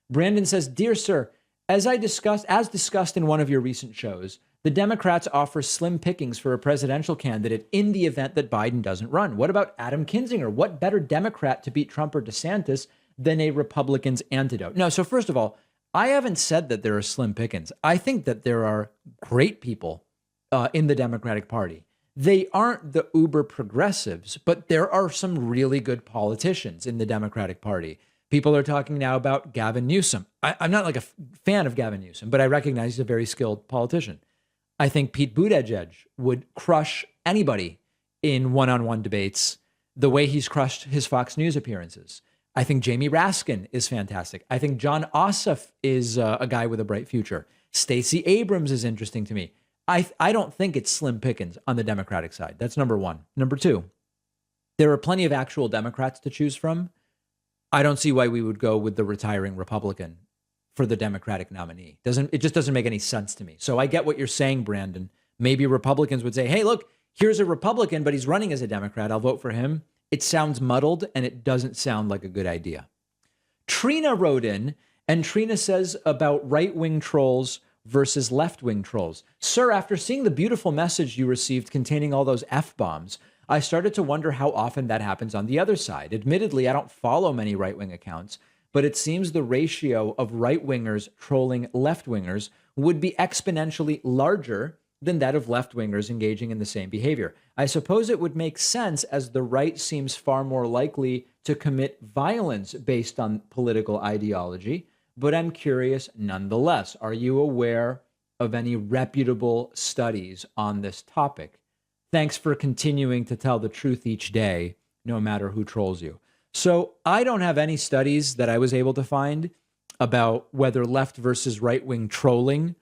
Brandon says, Dear sir, as discussed in one of your recent shows, the Democrats offer slim pickings for a presidential candidate in the event that Biden doesn't run. What about Adam Kinzinger? What better Democrat to beat Trump or DeSantis than a Republican's antidote. No, so first of all, I haven't said that there are slim pickings. I think that there are great people in the Democratic Party. They aren't the uber progressives, but there are some really good politicians in the Democratic Party. People are talking now about Gavin Newsom. I'm not like a fan of Gavin Newsom, but I recognize he's a very skilled politician. I think Pete Buttigieg would crush anybody in one-on-one debates the way he's crushed his Fox News appearances. I think Jamie Raskin is fantastic. I think John Ossoff is a guy with a bright future. Stacey Abrams is interesting to me. I don't think it's slim pickings on the Democratic side. That's number one. Number two, there are plenty of actual Democrats to choose from. I don't see why we would go with the retiring Republican for the Democratic nominee. It just doesn't make any sense to me. So I get what you're saying, Brandon. Maybe Republicans would say, hey, look, here's a Republican, but he's running as a Democrat. I'll vote for him. It sounds muddled and it doesn't sound like a good idea. Trina wrote in, and Trina says about right-wing trolls versus left-wing trolls. Sir, after seeing the beautiful message you received containing all those F-bombs, I started to wonder how often that happens on the other side. Admittedly, I don't follow many right-wing accounts, but it seems the ratio of right-wingers trolling left-wingers would be exponentially larger than that of left-wingers engaging in the same behavior. I suppose it would make sense as the right seems far more likely to commit violence based on political ideology, but I'm curious nonetheless. Are you aware of any reputable studies on this topic? Thanks for continuing to tell the truth each day, no matter who trolls you. So I don't have any studies that I was able to find about whether left versus right-wing trolling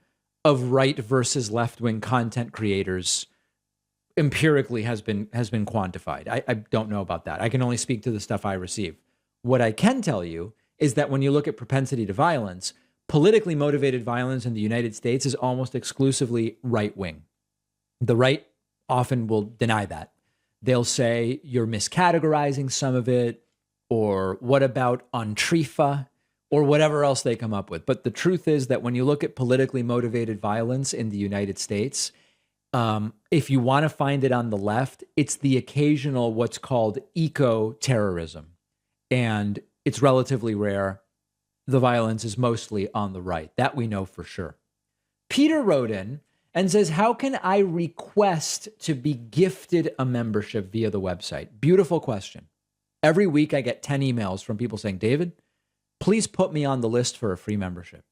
of right versus left-wing content creators empirically has been quantified. I don't know about that. I can only speak to the stuff I receive. What I can tell you is that when you look at propensity to violence, politically motivated violence in the United States is almost exclusively right-wing. The right often will deny that. They'll say you're miscategorizing some of it, or what about Antifa, or whatever else they come up with. But the truth is that when you look at politically motivated violence in the United States, if you want to find it on the left, it's the occasional what's called eco-terrorism. And it's relatively rare. The violence is mostly on the right. That we know for sure. Peter wrote in and says, how can I request to be gifted a membership via the website? Beautiful question. Every week I get 10 emails from people saying, David, please put me on the list for a free membership.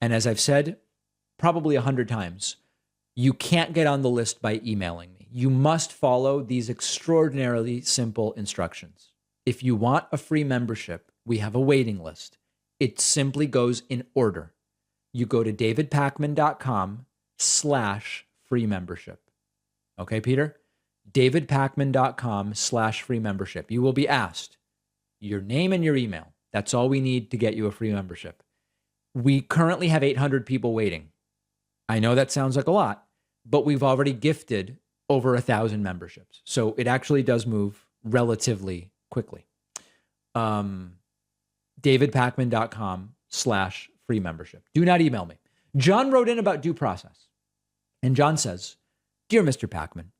And as I've said probably 100 times, you can't get on the list by emailing me. You must follow these extraordinarily simple instructions. If you want a free membership, we have a waiting list. It simply goes in order. You go to davidpakman.com/free membership. Okay, Peter? davidpakman.com/free membership. You will be asked your name and your email. That's all we need to get you a free membership. We currently have 800 people waiting. I know that sounds like a lot, but we've already gifted over 1,000 memberships. So it actually does move relatively quickly. davidpakman.com/free membership. Do not email me. John wrote in about due process. And John says, Dear Mr. Pakman,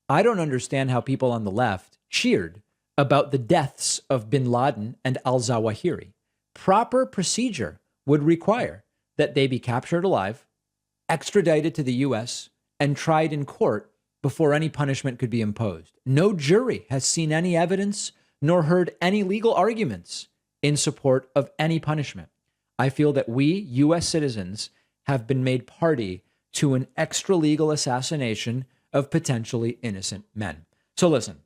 I don't understand how people on the left cheered about the deaths of bin Laden and al-Zawahiri. Proper procedure would require that they be captured alive, extradited to the U.S., and tried in court before any punishment could be imposed. No jury has seen any evidence nor heard any legal arguments in support of any punishment. I feel that we, U.S. citizens, have been made party to an extra-legal assassination of potentially innocent men. So listen,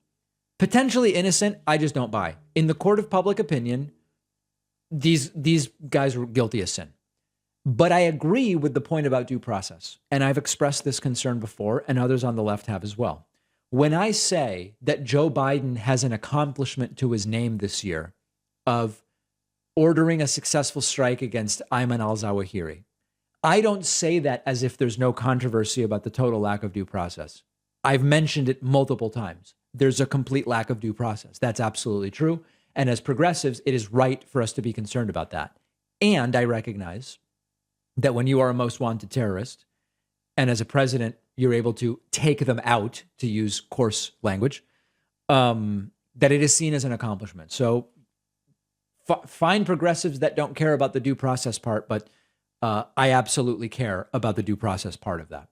potentially innocent, I just don't buy. In the court of public opinion, these guys were guilty of sin. But I agree with the point about due process. And I've expressed this concern before, and others on the left have as well. When I say that Joe Biden has an accomplishment to his name this year of ordering a successful strike against Ayman al-Zawahiri, I don't say that as if there's no controversy about the total lack of due process. I've mentioned it multiple times. There's a complete lack of due process. That's absolutely true. And as progressives, it is right for us to be concerned about that. And I recognize that when you are a most wanted terrorist, and as a president, you're able to take them out, to use coarse language, that it is seen as an accomplishment. So find progressives that don't care about the due process part, but I absolutely care about the due process part of that.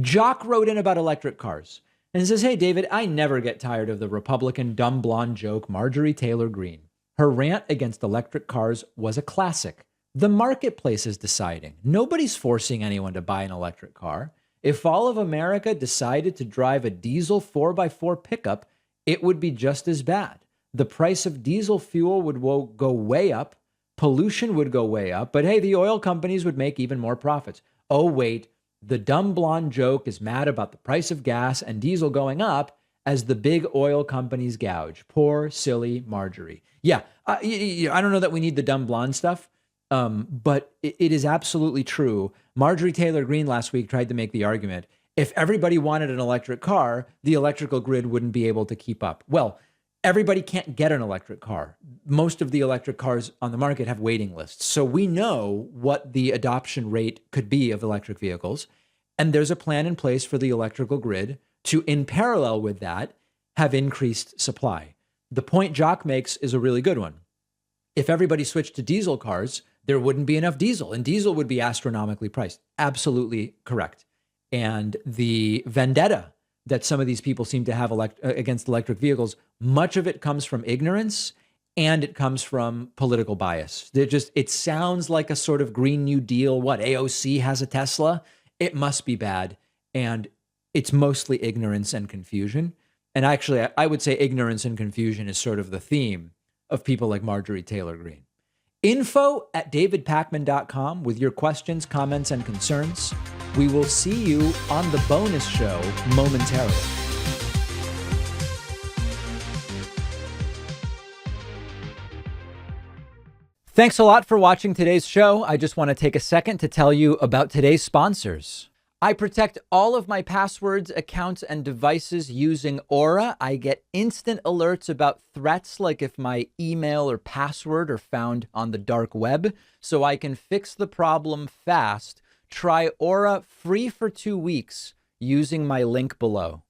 Jock wrote in about electric cars and says, hey, David, I never get tired of the Republican dumb blonde joke Marjorie Taylor Greene. Her rant against electric cars was a classic. The marketplace is deciding. Nobody's forcing anyone to buy an electric car. If all of America decided to drive a diesel 4x4 pickup, it would be just as bad. The price of diesel fuel would go way up. Pollution would go way up. But hey, the oil companies would make even more profits. Oh, wait, the dumb blonde joke is mad about the price of gas and diesel going up as the big oil companies gouge. Poor, silly Marjorie. Yeah, I don't know that we need the dumb blonde stuff, but it is absolutely true. Marjorie Taylor Greene last week tried to make the argument, if everybody wanted an electric car, the electrical grid wouldn't be able to keep up. Well, everybody can't get an electric car. Most of the electric cars on the market have waiting lists. So we know what the adoption rate could be of electric vehicles. And there's a plan in place for the electrical grid to, in parallel with that, have increased supply. The point Jock makes is a really good one. If everybody switched to diesel cars, there wouldn't be enough diesel, and diesel would be astronomically priced. Absolutely correct. And the vendetta that some of these people seem to have against electric vehicles, much of it comes from ignorance and it comes from political bias. It sounds like a sort of Green New Deal. What, AOC has a Tesla? It must be bad. And it's mostly ignorance and confusion. And actually, I would say ignorance and confusion is sort of the theme of people like Marjorie Taylor Greene. info@davidpakman.com with your questions, comments, and concerns. We will see you on the bonus show momentarily. Thanks a lot for watching today's show. I just want to take a second to tell you about today's sponsors. I protect all of my passwords, accounts, and devices using Aura. I get instant alerts about threats, like if my email or password are found on the dark web, so I can fix the problem fast. Try Aura free for 2 weeks using my link below.